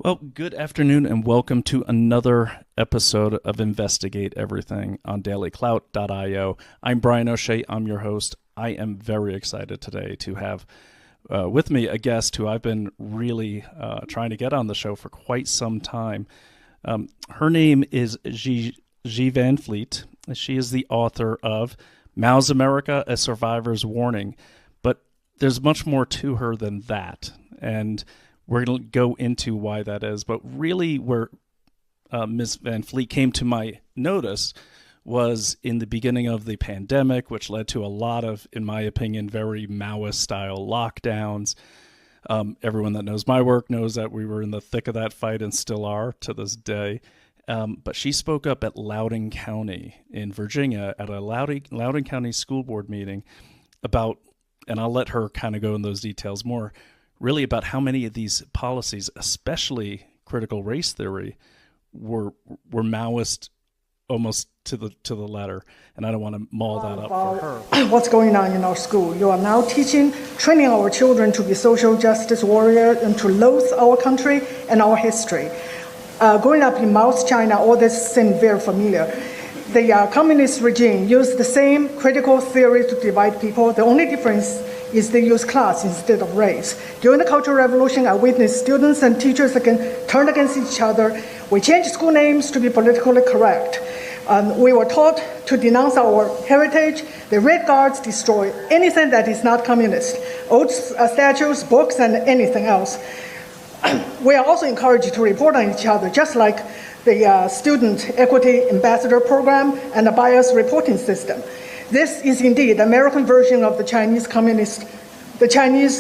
Well, good afternoon and welcome to another episode of Investigate Everything on dailyclout.io. I'm Brian O'Shea. I'm your host. I am very excited today to have with me a guest who I've been really trying to get on the show for quite some time. Her name is G. Van Fleet. She is the author of Mao's America, A Survivor's Warning. But there's much more to her than that. And we're going to go into why that is. But really where Ms. Van Fleet came to my notice was in the beginning of the pandemic, which led to a lot of, in my opinion, very Maoist-style lockdowns. Everyone that knows my work knows that we were in the thick of that fight and still are to this day. But she spoke up at Loudoun County in Virginia at a Loudoun County school board meeting about, and I'll let her kind of go in those details more, really about how many of these policies, especially critical race theory, were Maoist almost to the letter. And I don't want to maul that up for her. What's going on in our school? You are now training our children to be social justice warriors and to loathe our country and our history. Growing up in Mao's China, all this seemed very familiar. The communist regime used the same critical theory to divide people. The only difference is they use class instead of race. During the Cultural Revolution, I witnessed students and teachers turn against each other. We changed school names to be politically correct. We were taught to denounce our heritage. The Red Guards destroy anything that is not communist, old statues, books, and anything else. We are also encouraged to report on each other, just like the Student Equity Ambassador Program and the bias reporting system. This is indeed the American version of the Chinese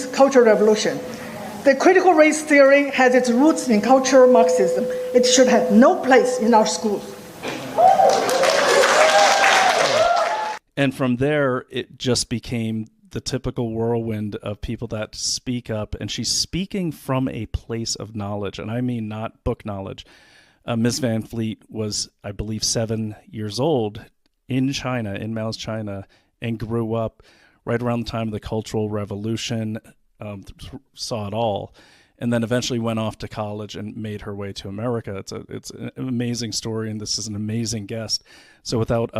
Cultural Revolution. The critical race theory has its roots in cultural Marxism. It should have no place in our schools. And from there, it just became the typical whirlwind of people that speak up. And she's speaking from a place of knowledge. And I mean not book knowledge. Ms. Van Fleet was, I believe, 7 years old in China, in Mao's China, and grew up right around the time of the Cultural Revolution, saw it all, and then eventually went off to college and made her way to America. It's an amazing story, and this is an amazing guest. So without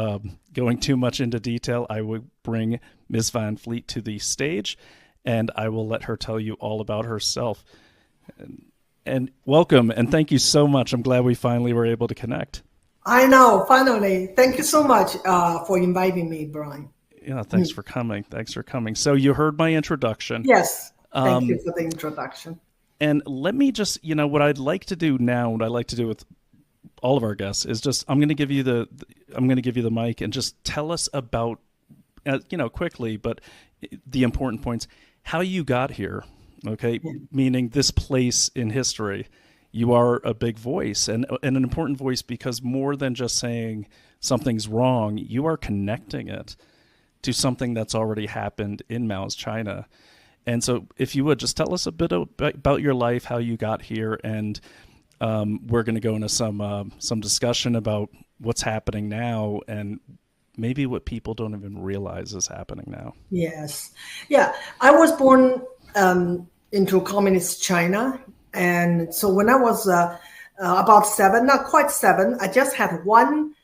going too much into detail, I will bring Ms. Van Fleet to the stage, and I will let her tell you all about herself. And welcome, and thank you so much. I'm glad we finally were able to connect. I know, finally. Thank you so much for inviting me, Brian. Yeah, thanks for coming. Thanks for coming. So you heard my introduction. Yes, thank you for the introduction. And let me just, what I'd like to do now, what I like to do with all of our guests is just, I'm going to give you the mic and just tell us about, quickly, but the important points, how you got here. Okay, yeah. Meaning this place in history. You are a big voice and an important voice because more than just saying something's wrong, you are connecting it to something that's already happened in Mao's China. And so if you would just tell us a bit about your life, how you got here, and we're going to go into some discussion about what's happening now and maybe what people don't even realize is happening now. Yes. Yeah, I was born into communist China. And so when I was about 7, not quite 7, I just had one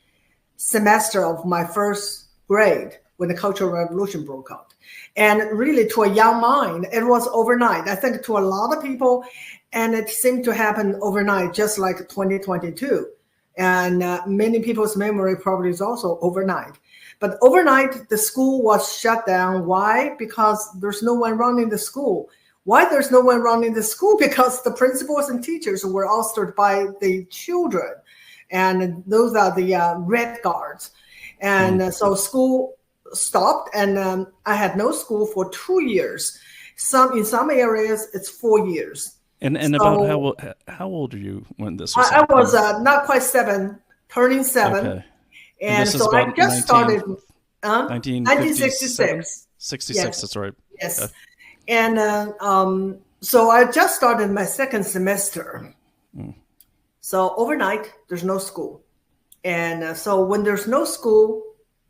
semester of my first grade when the Cultural Revolution broke out. And really, to a young mind, it was overnight. I think to a lot of people, and it seemed to happen overnight, just like 2022. And many people's memory probably is also overnight. But overnight, the school was shut down. Why? Because there's no one running the school. Why there's no one running the school? Because the principals and teachers were ousted by the children. And those are the Red Guards. And so school stopped, and I had no school for 2 years. In some areas, it's 4 years. And so, about how old are you when this was happening? I was not quite 7, turning 7. Okay. And so I just started 1966. 66, yes. That's right. Yes. And so I just started my second semester. So overnight, there's no school. And so when there's no school,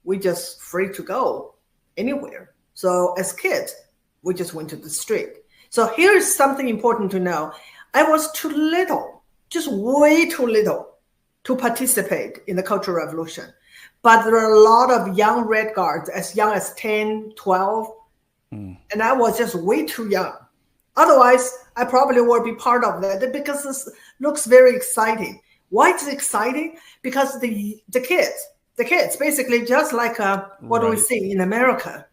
we just free to go anywhere. So as kids, we just went to the street. So here's something important to know. I was too little just way too little to participate in the Cultural Revolution. But there are a lot of young Red Guards, as young as 10, 12. And I was just way too young. Otherwise, I probably would be part of that because this looks very exciting. Why is it exciting? Because the kids, basically just like what we see in America.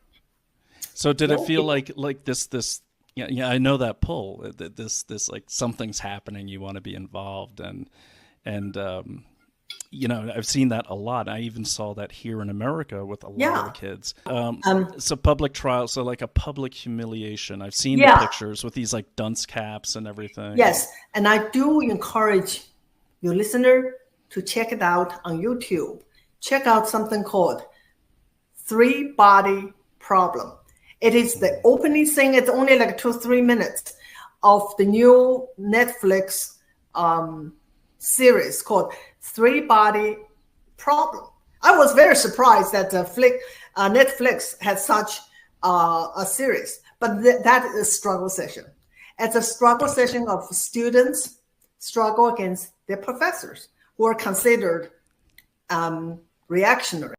So did it feel like this? Yeah, I know that pull. This like something's happening. You want to be involved, and I've seen that a lot. I even saw that here in America with a lot of kids. So public trial, so like a public humiliation. I've seen the pictures with these like dunce caps and everything. Yes, and I do encourage your listener to check it out on YouTube. Check out something called Three Body Problem. It is the opening thing. It's only like 2-3 minutes of the new Netflix series called Three Body Problem. I was very surprised that Netflix had such a series, but that is a struggle session. It's a struggle session of students struggle against their professors who are considered reactionary.